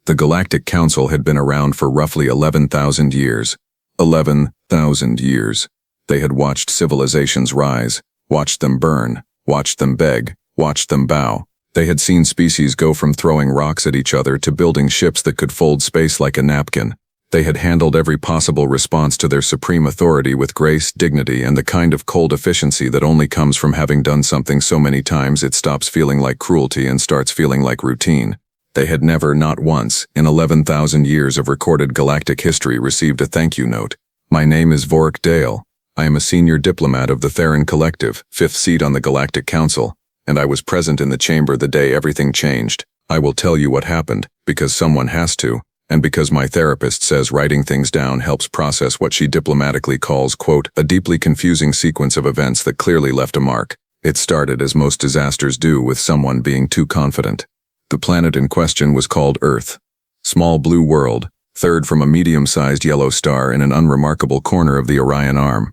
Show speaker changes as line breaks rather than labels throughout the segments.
The Galactic Council had been around for roughly 11,000 years. 11,000 years. They had watched civilizations rise, watched them burn, watched them beg, watched them bow. They had seen species go from throwing rocks at each other to building ships that could fold space like a napkin. They had handled every possible response to their supreme authority with grace, dignity, and the kind of cold efficiency that only comes from having done something so many times it stops feeling like cruelty and starts feeling like routine. They had never, not once, in 11,000 years of recorded galactic history received a thank you note. My name is Vorik Dale. I am a senior diplomat of the Theron Collective, 5th seat on the Galactic Council, and I was present in the chamber the day everything changed. I will tell you what happened, because someone has to, and because my therapist says writing things down helps process what she diplomatically calls, quote, a deeply confusing sequence of events that clearly left a mark. It started as most disasters do, with someone being too confident. The planet in question was called Earth. Small blue world, third from a medium-sized yellow star in an unremarkable corner of the Orion Arm.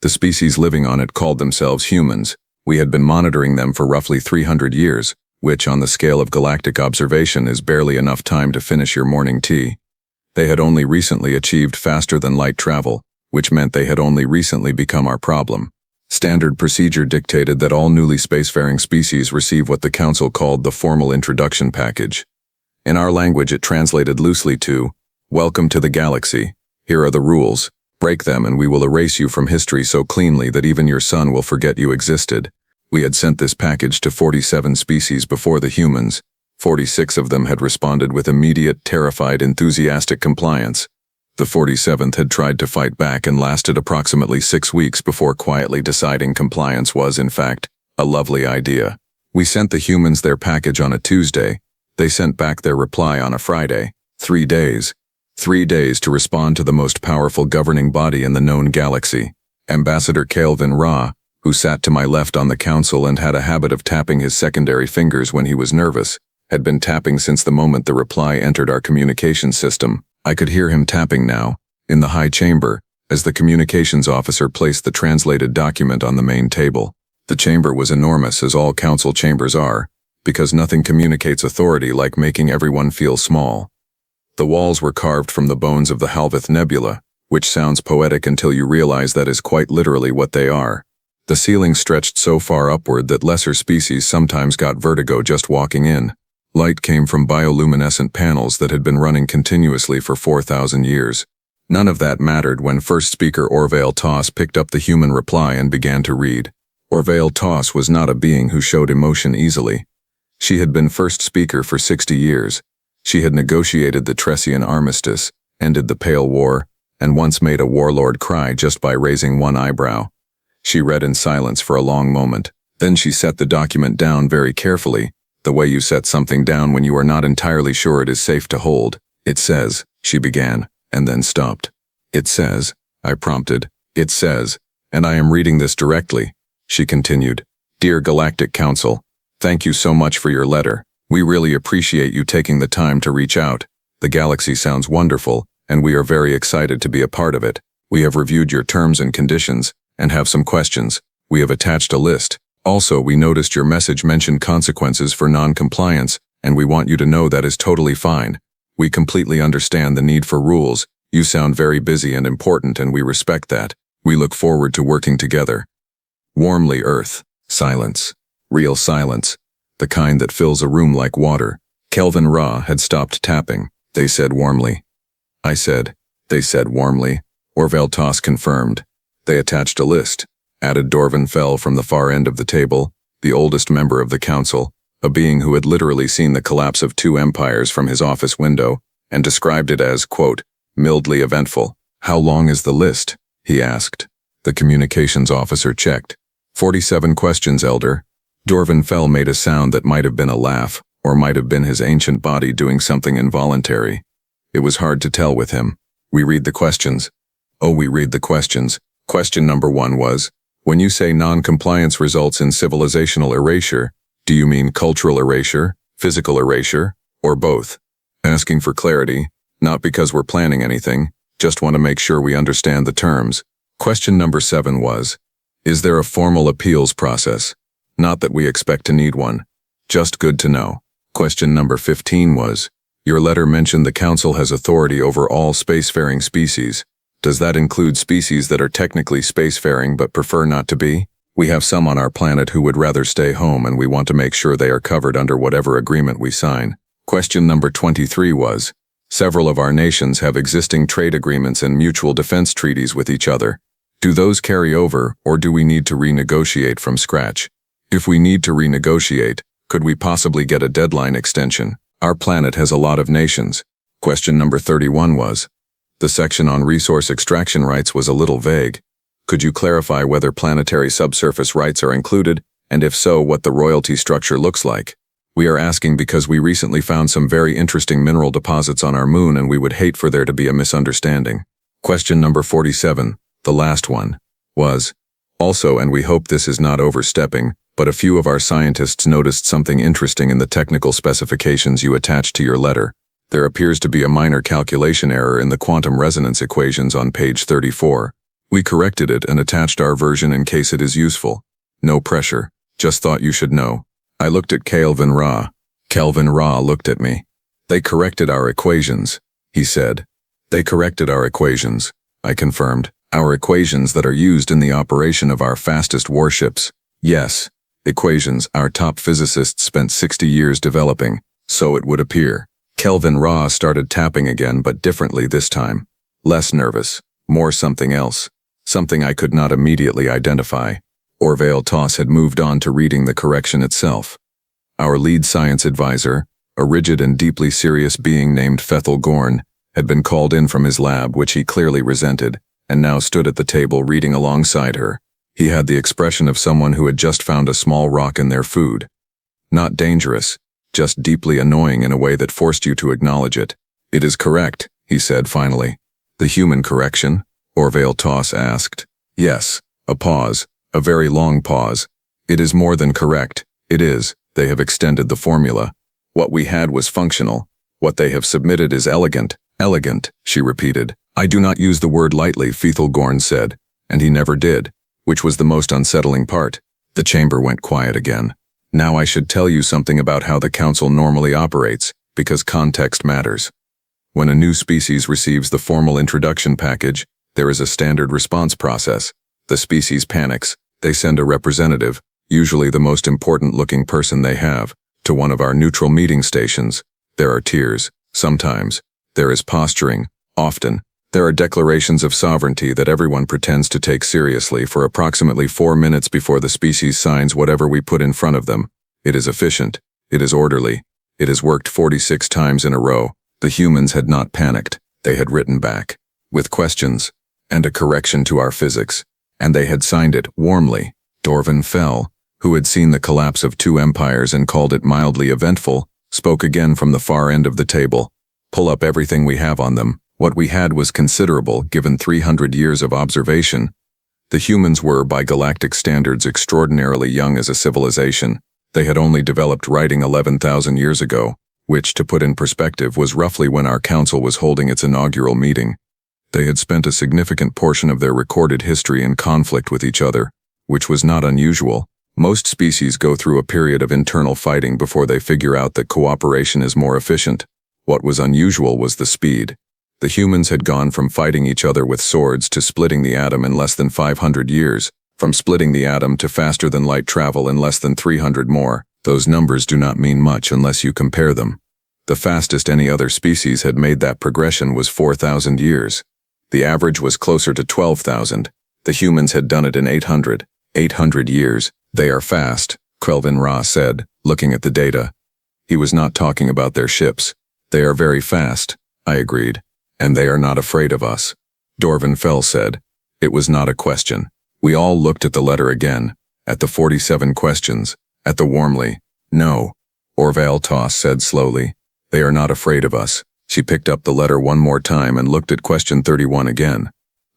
The species living on it called themselves humans. We had been monitoring them for roughly 300 years, which on the scale of galactic observation is barely enough time to finish your morning tea. They had only recently achieved faster-than-light travel, which meant they had only recently become our problem. Standard procedure dictated that all newly spacefaring species receive what the Council called the Formal Introduction Package. In our language it translated loosely to, "Welcome to the galaxy. Here are the rules. Break them and we will erase you from history so cleanly that even your son will forget you existed." We had sent this package to 47 species before the humans. 46 of them had responded with immediate, terrified, enthusiastic compliance. The 47th had tried to fight back and lasted approximately 6 weeks before quietly deciding compliance was, in fact, a lovely idea. We sent the humans their package on a Tuesday. They sent back their reply on a Friday. 3 days. 3 days to respond to the most powerful governing body in the known galaxy. Ambassador Kelvin Ra, who sat to my left on the council and had a habit of tapping his secondary fingers when he was nervous, had been tapping since the moment the reply entered our communication system. I could hear him tapping now, in the high chamber, as the communications officer placed the translated document on the main table. The chamber was enormous, as all council chambers are, because nothing communicates authority like making everyone feel small. The walls were carved from the bones of the Halvith Nebula, which sounds poetic until you realize that is quite literally what they are. The ceiling stretched so far upward that lesser species sometimes got vertigo just walking in. Light came from bioluminescent panels that had been running continuously for 4,000 years. None of that mattered when first speaker Orvale Toss picked up the human reply and began to read. Orvale Toss was not a being who showed emotion easily. She had been first speaker for 60 years. She had negotiated the Tressian armistice, ended the Pale War, and once made a warlord cry just by raising one eyebrow. She read in silence for a long moment. Then she set the document down very carefully, the way you set something down when you are not entirely sure it is safe to hold. "It says," she began, and then stopped. "It says," I prompted. "It says, and I am reading this directly," she continued. "Dear Galactic Council, thank you so much for your letter. We really appreciate you taking the time to reach out. The galaxy sounds wonderful, and we are very excited to be a part of it. We have reviewed your terms and conditions, and have some questions. We have attached a list. Also, we noticed your message mentioned consequences for non-compliance, and we want you to know that is totally fine. We completely understand the need for rules. You sound very busy and important, and we respect that. We look forward to working together." Warmly, Earth. Silence. Real silence. The kind that fills a room like water. Kelvin Ra had stopped tapping. "They said warmly." I said. "They said warmly." Orvale Toss confirmed. "They attached a list," added Dorvan Fell from the far end of the table, the oldest member of the council, a being who had literally seen the collapse of 2 empires from his office window, and described it as, quote, mildly eventful. "How long is the list?" he asked. The communications officer checked. 47 questions, Elder." Dorvan Fell made a sound that might have been a laugh, or might have been his ancient body doing something involuntary. It was hard to tell with him. "We read the questions." "Oh, we read the questions." Question number 1 was, when you say non-compliance results in civilizational erasure, do you mean cultural erasure, physical erasure, or both? Asking for clarity, not because we're planning anything, just want to make sure we understand the terms. Question number 7 was, is there a formal appeals process? Not that we expect to need one. Just good to know. Question number 15 was, Your letter mentioned the Council has authority over all spacefaring species. Does that include species that are technically spacefaring but prefer not to be? We have some on our planet who would rather stay home, and we want to make sure they are covered under whatever agreement we sign. Question number 23 was, several of our nations have existing trade agreements and mutual defense treaties with each other. Do those carry over, or do we need to renegotiate from scratch? If we need to renegotiate, could we possibly get a deadline extension? Our planet has a lot of nations. Question number 31 was, the section on resource extraction rights was a little vague. Could you clarify whether planetary subsurface rights are included, and if so, what the royalty structure looks like? We are asking because we recently found some very interesting mineral deposits on our moon, and we would hate for there to be a misunderstanding. Question number 47, the last one, was, also, and we hope this is not overstepping, but a few of our scientists noticed something interesting in the technical specifications you attached to your letter. There appears to be a minor calculation error in the quantum resonance equations on page 34. We corrected it and attached our version in case it is useful. No pressure, just thought you should know. I looked at Kelvin Ra. Kelvin Ra looked at me. They corrected our equations, he said. They corrected our equations, I confirmed. Our equations that are used in the operation of our fastest warships. Yes, equations our top physicists spent 60 years developing, so it would appear. Kelvin Ra started tapping again, but differently this time. Less nervous, more something else. Something I could not immediately identify. Orville Toss had moved on to reading the correction itself. Our lead science advisor, a rigid and deeply serious being named Fethel Gorn, had been called in from his lab, which he clearly resented, and now stood at the table reading alongside her. He had the expression of someone who had just found a small rock in their food. Not dangerous, just deeply annoying in a way that forced you to acknowledge it. It is correct, he said finally. The human correction? Orville Toss asked. Yes. A pause. A very long pause. It is more than correct. It is. They have extended the formula. What we had was functional. What they have submitted is elegant. Elegant, she repeated. I do not use the word lightly, Fethel Gorn said, and he never did, which was the most unsettling part. The chamber went quiet again. Now I should tell you something about how the Council normally operates, because context matters. When a new species receives the formal introduction package, there is a standard response process. The species panics. They send a representative, usually the most important-looking person they have, to one of our neutral meeting stations. There are tears. Sometimes. There is posturing. Often. There are declarations of sovereignty that everyone pretends to take seriously for approximately 4 minutes before the species signs whatever we put in front of them. It is efficient. It is orderly. It has worked 46 times in a row. The humans had not panicked. They had written back. With questions. And a correction to our physics. And they had signed it warmly. Dorvan Fell, who had seen the collapse of 2 empires and called it mildly eventful, spoke again from the far end of the table. Pull up everything we have on them. What we had was considerable, given 300 years of observation. The humans were, by galactic standards, extraordinarily young as a civilization. They had only developed writing 11,000 years ago, which, to put in perspective, was roughly when our council was holding its inaugural meeting. They had spent a significant portion of their recorded history in conflict with each other, which was not unusual. Most species go through a period of internal fighting before they figure out that cooperation is more efficient. What was unusual was the speed. The humans had gone from fighting each other with swords to splitting the atom in less than 500 years, from splitting the atom to faster-than-light travel in less than 300 more. Those numbers do not mean much unless you compare them. The fastest any other species had made that progression was 4,000 years. The average was closer to 12,000. The humans had done it in 800 years. They are fast, Kelvin Ra said, looking at the data. He was not talking about their ships. They are very fast, I agreed. And they are not afraid of us. Dorvan Fell said. It was not a question. We all looked at the letter again, at the 47 questions, at the warmly. No. Orville Toss said slowly. They are not afraid of us. She picked up the letter one more time and looked at question 31 again.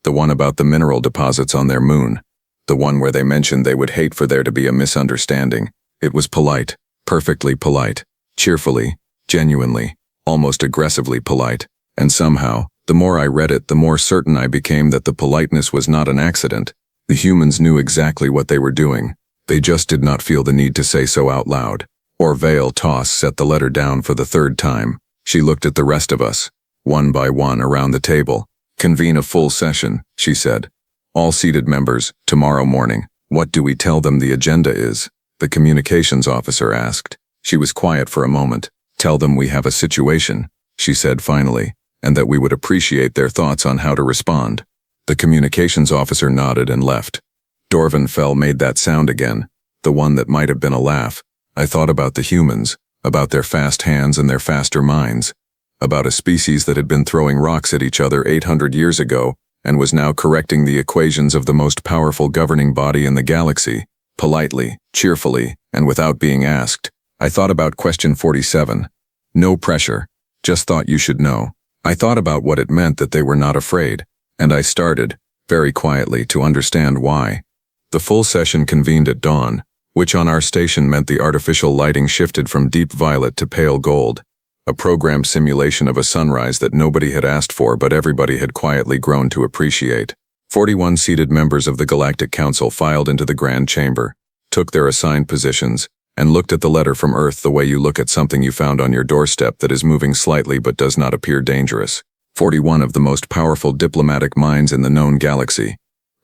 The one about the mineral deposits on their moon. The one where they mentioned they would hate for there to be a misunderstanding. It was polite, perfectly polite, cheerfully, genuinely, almost aggressively polite. And somehow, the more I read it, the more certain I became that the politeness was not an accident. The humans knew exactly what they were doing. They just did not feel the need to say so out loud. Orville Toss set the letter down for the 3rd time. She looked at the rest of us, one by one around the table. "Convene a full session," she said. "All seated members, tomorrow morning. What do we tell them the agenda is?" the communications officer asked. She was quiet for a moment. "Tell them we have a situation," she said finally, "and that we would appreciate their thoughts on how to respond." The communications officer nodded and left. Dorvanfell made that sound again, the one that might have been a laugh. I thought about the humans, about their fast hands and their faster minds, about a species that had been throwing rocks at each other 800 years ago and was now correcting the equations of the most powerful governing body in the galaxy, politely, cheerfully, and without being asked. I thought about question 47. No pressure. Just thought you should know. I thought about what it meant that they were not afraid, and I started, very quietly, to understand why. The full session convened at dawn, which on our station meant the artificial lighting shifted from deep violet to pale gold, a programmed simulation of a sunrise that nobody had asked for but everybody had quietly grown to appreciate. 41 seated members of the Galactic Council filed into the Grand Chamber, took their assigned positions, and looked at the letter from Earth the way you look at something you found on your doorstep that is moving slightly but does not appear dangerous. 41 of the most powerful diplomatic minds in the known galaxy,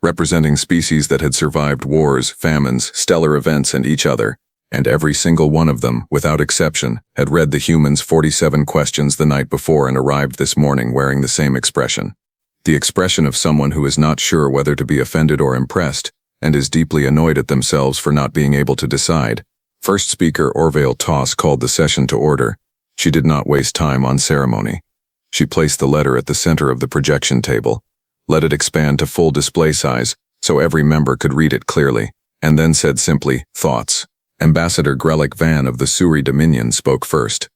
representing species that had survived wars, famines, stellar events, and each other, and every single one of them, without exception, had read the humans' 47 questions the night before and arrived this morning wearing the same expression. The expression of someone who is not sure whether to be offended or impressed, and is deeply annoyed at themselves for not being able to decide. First speaker Orvale Toss called the session to order. She did not waste time on ceremony. She placed the letter at the center of the projection table, let it expand to full display size so every member could read it clearly, and then said simply, "Thoughts." Ambassador Grelic Van of the Suri Dominion spoke first.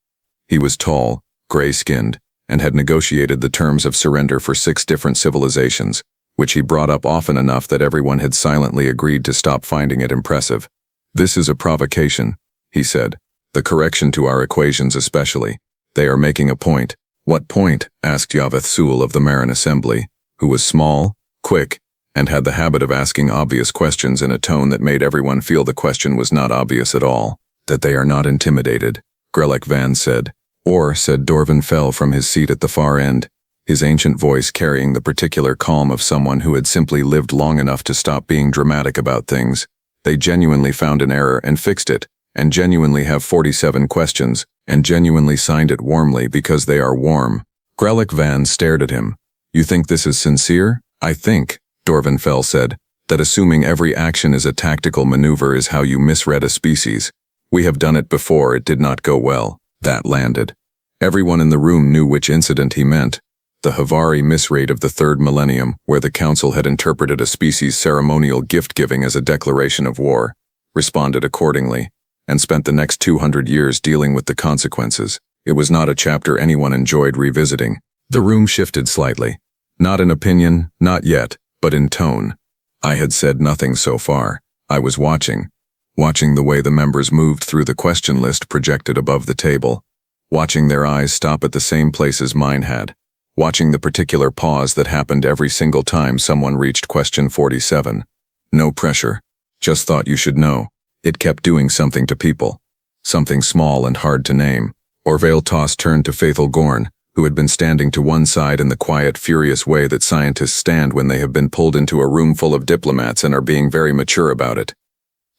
He was tall, gray-skinned, and had negotiated the terms of surrender for 6 different civilizations, which he brought up often enough that everyone had silently agreed to stop finding it impressive. "This is a provocation," he said. "The correction to our equations especially. They are making a point." "What point?" asked Yaveth Sul of the Marin Assembly, who was small, quick, and had the habit of asking obvious questions in a tone that made everyone feel the question was not obvious at all. "That they are not intimidated," Grelic Van said. "Or," said Dorvanfell from his seat at the far end, his ancient voice carrying the particular calm of someone who had simply lived long enough to stop being dramatic about things. "They genuinely found an error and fixed it, and genuinely have 47 questions, and genuinely signed it warmly because they are warm." Grelic Van stared at him. "You think this is sincere?" "I think," Dorvanfell said, "that assuming every action is a tactical maneuver is how you misread a species. We have done it before, it did not go well." That landed. Everyone in the room knew which incident he meant. The Havari misread of the 3rd millennium, where the Council had interpreted a species' ceremonial gift-giving as a declaration of war, responded accordingly, and spent the next 200 years dealing with the consequences. It was not a chapter anyone enjoyed revisiting. The room shifted slightly. Not in opinion, not yet, but in tone. I had said nothing so far. I was watching the way the members moved through the question list projected above the table, watching their eyes stop at the same places mine had, watching the particular pause that happened every single time someone reached question 47. No pressure. Just thought you should know. It kept doing something to people. Something small and hard to name. Orvale Toss turned to Faithful Gorn, who had been standing to one side in the quiet, furious way that scientists stand when they have been pulled into a room full of diplomats and are being very mature about it.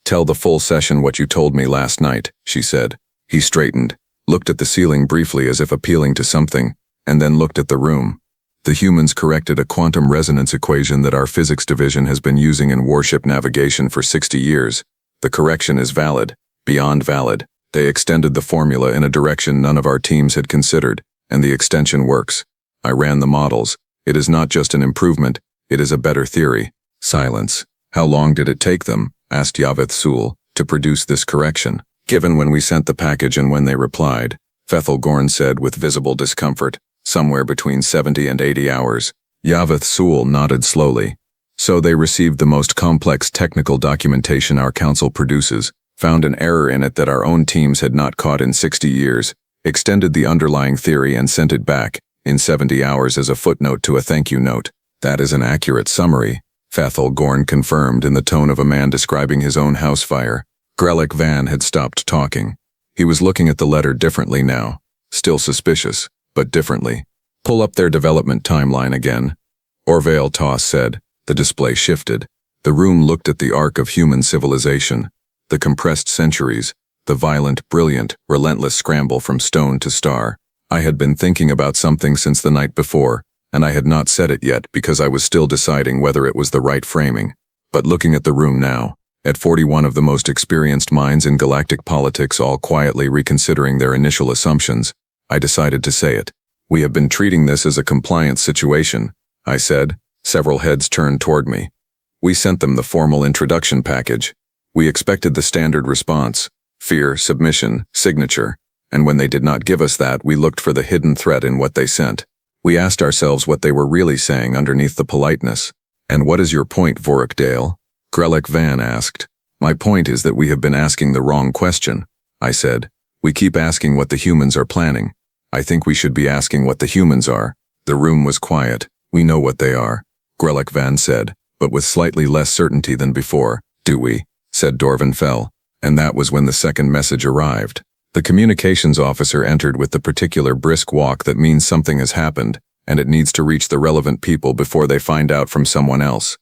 "Tell the full session what you told me last night," she said. He straightened, looked at the ceiling briefly as if appealing to something, and then looked at the room. "The humans corrected a quantum resonance equation that our physics division has been using in warship navigation for 60 years. The correction is valid, beyond valid. They extended the formula in a direction none of our teams had considered, and the extension works. I ran the models. It is not just an improvement, it is a better theory." Silence. "How long did it take them," asked Yaveth Sul, "to produce this correction?" "Given when we sent the package and when they replied," Faithful Gorn said with visible discomfort, "somewhere between 70 and 80 hours. Yaveth Sul nodded slowly. "So they received the most complex technical documentation our council produces, found an error in it that our own teams had not caught in 60 years, extended the underlying theory and sent it back, in 70 hours as a footnote to a thank you note." "That is an accurate summary," Faithful Gorn confirmed in the tone of a man describing his own house fire. Grelic Van had stopped talking. He was looking at the letter differently now. still suspicious, but differently. Pull up their development timeline again. Orville Toss said. The display shifted. The room looked at the arc of human civilization, the compressed centuries, the violent, brilliant, relentless scramble from stone to star. I had been thinking about something since the night before, and I had not said it yet because I was still deciding whether it was the right framing. But looking at the room now, at 41 of the most experienced minds in galactic politics all quietly reconsidering their initial assumptions, I decided to say it. We have been treating this as a compliance situation, I said. Several heads turned toward me. We sent them the formal introduction package. We expected the standard response: fear, submission, signature. And when they did not give us that, we looked for the hidden threat in what they sent. We asked ourselves what they were really saying underneath the politeness. And what is your point, Vorkdale? Grellick Van asked. My point is that we have been asking the wrong question, I said. We keep asking what the humans are planning. I think we should be asking what the humans are. The room was quiet. We know what they are, Grellick Van said, but with slightly less certainty than before. Do we? Said Dorvanfell. And that was when the second message arrived. The communications officer entered with the particular brisk walk that means something has happened, and it needs to reach the relevant people before they find out from someone else.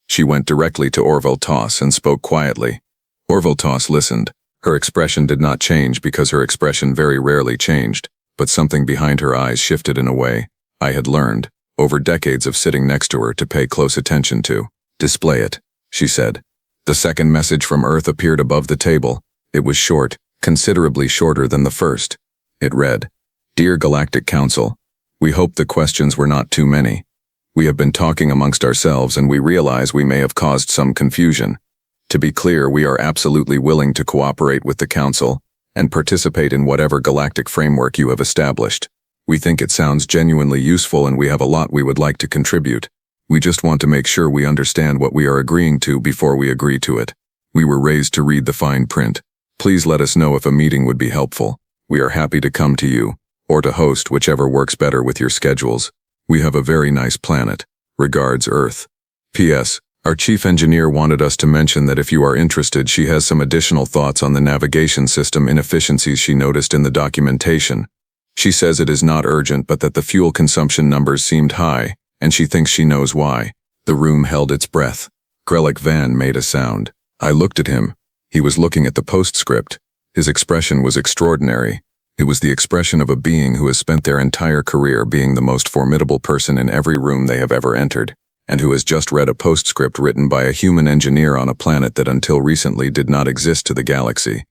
She went directly to Orville Toss and spoke quietly. Orville Toss listened. Her expression did not change because her expression very rarely changed, but something behind her eyes shifted in a way I had learned, over decades of sitting next to her, to pay close attention to. Display it, she said. The second message from Earth appeared above the table. It was short, considerably shorter than the first. It read, Dear Galactic Council, we hope the questions were not too many. We have been talking amongst ourselves and we realize we may have caused some confusion. To be clear, we are absolutely willing to cooperate with the Council and participate in whatever galactic framework you have established. We think it sounds genuinely useful and we have a lot we would like to contribute. We just want to make sure we understand what we are agreeing to before we agree to it. We were raised to read the fine print. Please let us know if a meeting would be helpful. We are happy to come to you, or to host, whichever works better with your schedules. We have a very nice planet. Regards, Earth. P.S. Our chief engineer wanted us to mention that if you are interested, she has some additional thoughts on the navigation system inefficiencies she noticed in the documentation. She says it is not urgent but that the fuel consumption numbers seemed high, and she thinks she knows why. The room held its breath. Grellick Van made a sound. I looked at him. He was looking at the postscript. His expression was extraordinary. It was the expression of a being who has spent their entire career being the most formidable person in every room they have ever entered, and who has just read a postscript written by a human engineer on a planet that until recently did not exist to the galaxy,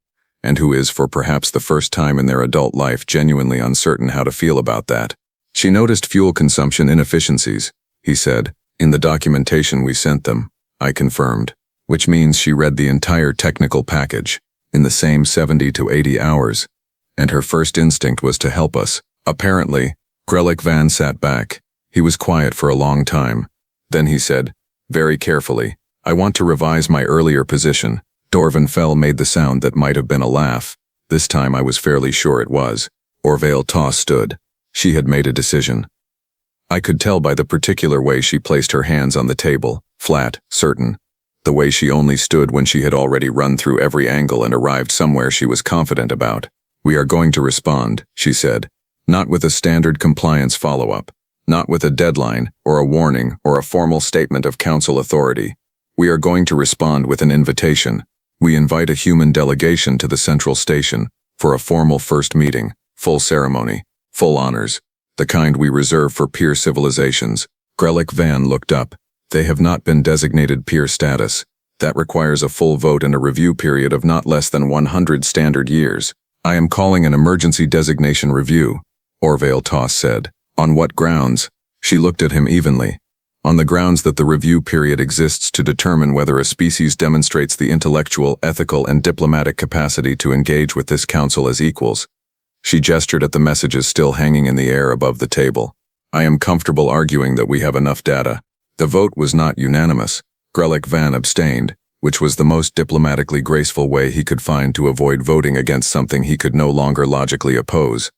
and who is, for perhaps the first time in their adult life, genuinely uncertain how to feel about that. She noticed fuel consumption inefficiencies, he said. In the documentation we sent them, I confirmed. Which means she read the entire technical package, in the same 70 to 80 hours. And her first instinct was to help us. Apparently, Grellick Van sat back. He was quiet for a long time. Then he said, very carefully, I want to revise my earlier position. Dorvanfell made the sound that might have been a laugh. This time I was fairly sure it was. Orville Toss stood. She had made a decision. I could tell by the particular way she placed her hands on the table, flat, certain. The way she only stood when she had already run through every angle and arrived somewhere she was confident about. We are going to respond, she said. Not with a standard compliance follow-up. Not with a deadline, or a warning, or a formal statement of council authority. We are going to respond with an invitation. We invite a human delegation to the central station for a formal first meeting, full ceremony, full honors, the kind we reserve for peer civilizations. Grellick Van looked up. They have not been designated peer status. That requires a full vote and a review period of not less than 100 standard years. I am calling an emergency designation review, Orville Toss said. On what grounds? She looked at him evenly. On the grounds that the review period exists to determine whether a species demonstrates the intellectual, ethical, and diplomatic capacity to engage with this council as equals. She gestured at the messages still hanging in the air above the table. I am comfortable arguing that we have enough data. The vote was not unanimous. Grellick Van abstained, which was the most diplomatically graceful way he could find to avoid voting against something he could no longer logically oppose.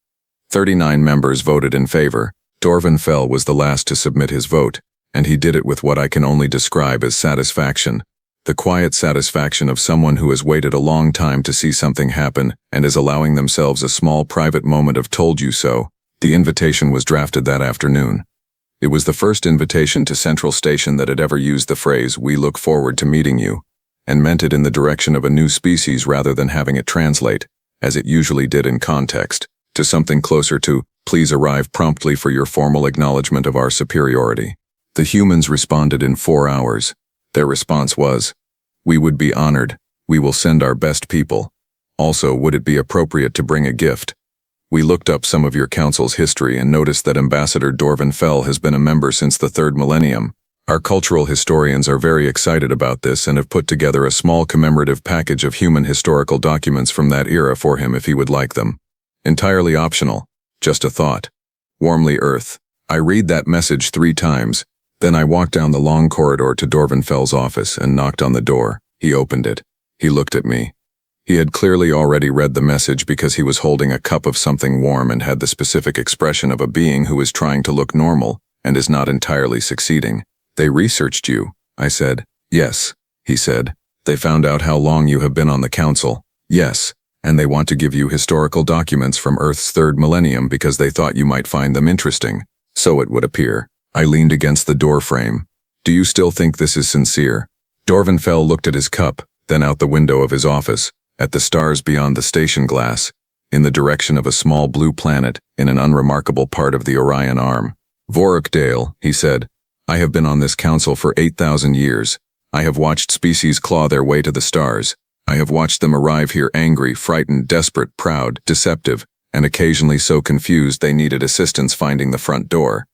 39 members voted in favor. Dorvanfell was the last to submit his vote, and he did it with what I can only describe as satisfaction. The quiet satisfaction of someone who has waited a long time to see something happen and is allowing themselves a small private moment of told you so. The invitation was drafted that afternoon. It was the first invitation to Central Station that had ever used the phrase, "We look forward to meeting you," and meant it in the direction of a new species rather than having it translate, as it usually did in context, to something closer to, "Please arrive promptly for your formal acknowledgement of our superiority." The humans responded in 4 hours. Their response was, "We would be honored. We will send our best people. Also, would it be appropriate to bring a gift? We looked up some of your council's history and noticed that Ambassador Dorvan Fell has been a member since the 3rd millennium. Our cultural historians are very excited about this and have put together a small commemorative package of human historical documents from that era for him if he would like them. Entirely optional. Just a thought. Warmly, Earth." I read that message 3 times. Then I walked down the long corridor to Dorvanfell's office and knocked on the door. He opened it. He looked at me. He had clearly already read the message because he was holding a cup of something warm and had the specific expression of a being who is trying to look normal and is not entirely succeeding. "They researched you," I said. "Yes," he said. "They found out how long you have been on the council." "Yes, and they want to give you historical documents from Earth's 3rd millennium because they thought you might find them interesting." "So it would appear." I leaned against the door frame. "Do you still think this is sincere?" Dorvanfell looked at his cup, then out the window of his office, at the stars beyond the station glass, in the direction of a small blue planet in an unremarkable part of the Orion Arm. "Vorukdale," he said, "I have been on this council for 8,000 years. I have watched species claw their way to the stars. I have watched them arrive here angry, frightened, desperate, proud, deceptive, and occasionally so confused they needed assistance finding the front door."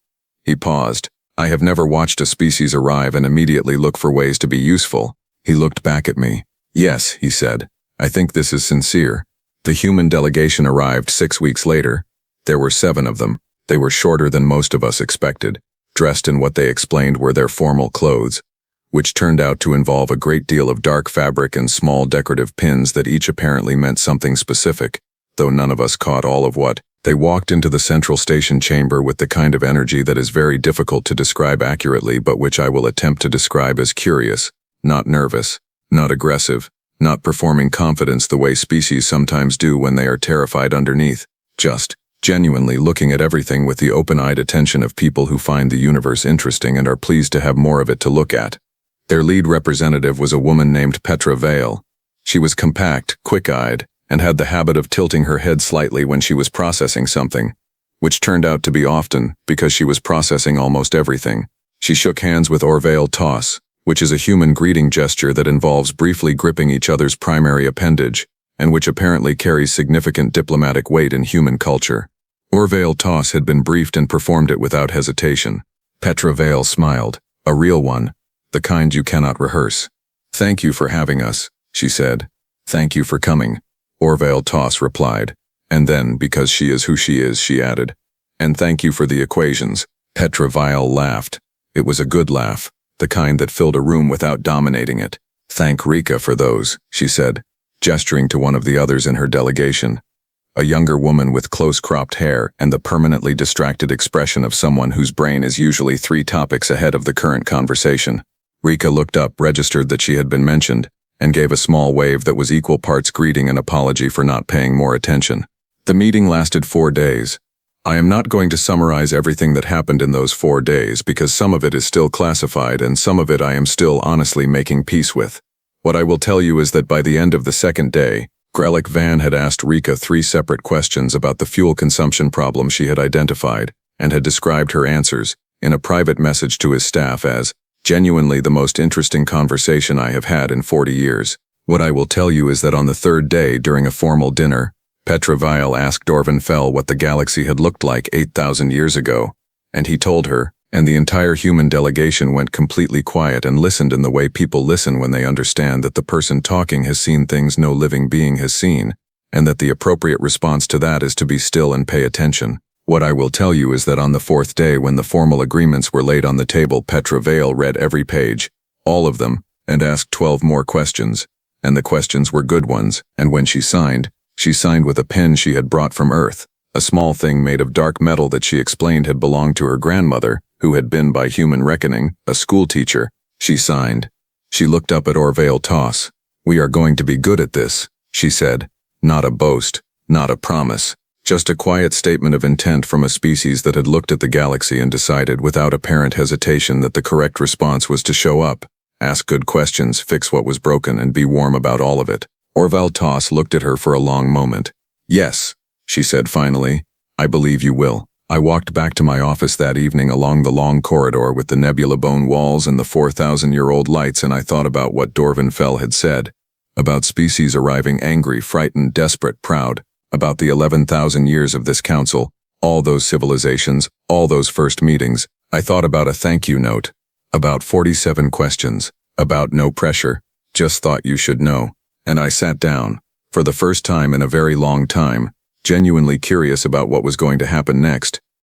He paused. "I have never watched a species arrive and immediately look for ways to be useful." He looked back at me. "Yes," he said, "I think this is sincere." The human delegation arrived 6 weeks later. There were 7 of them. They were shorter than most of us expected, dressed in what they explained were their formal clothes, which turned out to involve a great deal of dark fabric and small decorative pins that each apparently meant something specific, though none of us caught all of what. They walked into the Central Station chamber with the kind of energy that is very difficult to describe accurately but which I will attempt to describe as curious, not nervous, not aggressive, not performing confidence the way species sometimes do when they are terrified underneath, just genuinely looking at everything with the open-eyed attention of people who find the universe interesting and are pleased to have more of it to look at. Their lead representative was a woman named Petra Vale. She was compact, quick-eyed, and had the habit of tilting her head slightly when she was processing something, which turned out to be often because she was processing almost everything. She shook hands with Orvale Toss, which is a human greeting gesture that involves briefly gripping each other's primary appendage, and which apparently carries significant diplomatic weight in human culture. Orvale Toss had been briefed and performed it without hesitation. Petra Vale smiled, a real one, the kind you cannot rehearse. "Thank you for having us," she said. "Thank you for coming," Orvale Toss replied. And then, because she is who she is, she added, "And thank you for the equations." Petra Vale laughed. It was a good laugh, the kind that filled a room without dominating it. "Thank Rika for those," she said, gesturing to one of the others in her delegation. A younger woman with close-cropped hair and the permanently distracted expression of someone whose brain is usually 3 topics ahead of the current conversation. Rika looked up, registered that she had been mentioned, and gave a small wave that was equal parts greeting and apology for not paying more attention. The meeting lasted 4 days. I am not going to summarize everything that happened in those 4 days because some of it is still classified and some of it I am still honestly making peace with. What I will tell you is that by the end of the 2nd day, Grelic Van had asked Rika 3 separate questions about the fuel consumption problem she had identified and had described her answers in a private message to his staff as genuinely the most interesting conversation I have had in 40 years. What I will tell you is that on the 3rd day, during a formal dinner, Petra Vile asked Dorvan Fell what the galaxy had looked like 8,000 years ago, and he told her, and the entire human delegation went completely quiet and listened in the way people listen when they understand that the person talking has seen things no living being has seen, and that the appropriate response to that is to be still and pay attention. What I will tell you is that on the 4th day, when the formal agreements were laid on the table, Petra Vale read every page, all of them, and asked 12 more questions, and the questions were good ones, and when she signed with a pen she had brought from Earth, a small thing made of dark metal that she explained had belonged to her grandmother, who had been, by human reckoning, a schoolteacher. She signed. She looked up at Orville Toss. "We are going to be good at this," she said. Not a boast, not a promise, just a quiet statement of intent from a species that had looked at the galaxy and decided without apparent hesitation that the correct response was to show up, ask good questions, fix what was broken, and be warm about all of it. Orville Toss looked at her for a long moment. "Yes," she said finally, "I believe you will." I walked back to my office that evening along the long corridor with the nebula bone walls and the 4,000-year-old lights, and I thought about what Dorvan Fell had said, about species arriving angry, frightened, desperate, proud, about the 11,000 years of this council, all those civilizations, all those first meetings. I thought about a thank you note, about 47 questions, about no pressure, just thought you should know. And I sat down, for the first time in a very long time, genuinely curious about what was going to happen next.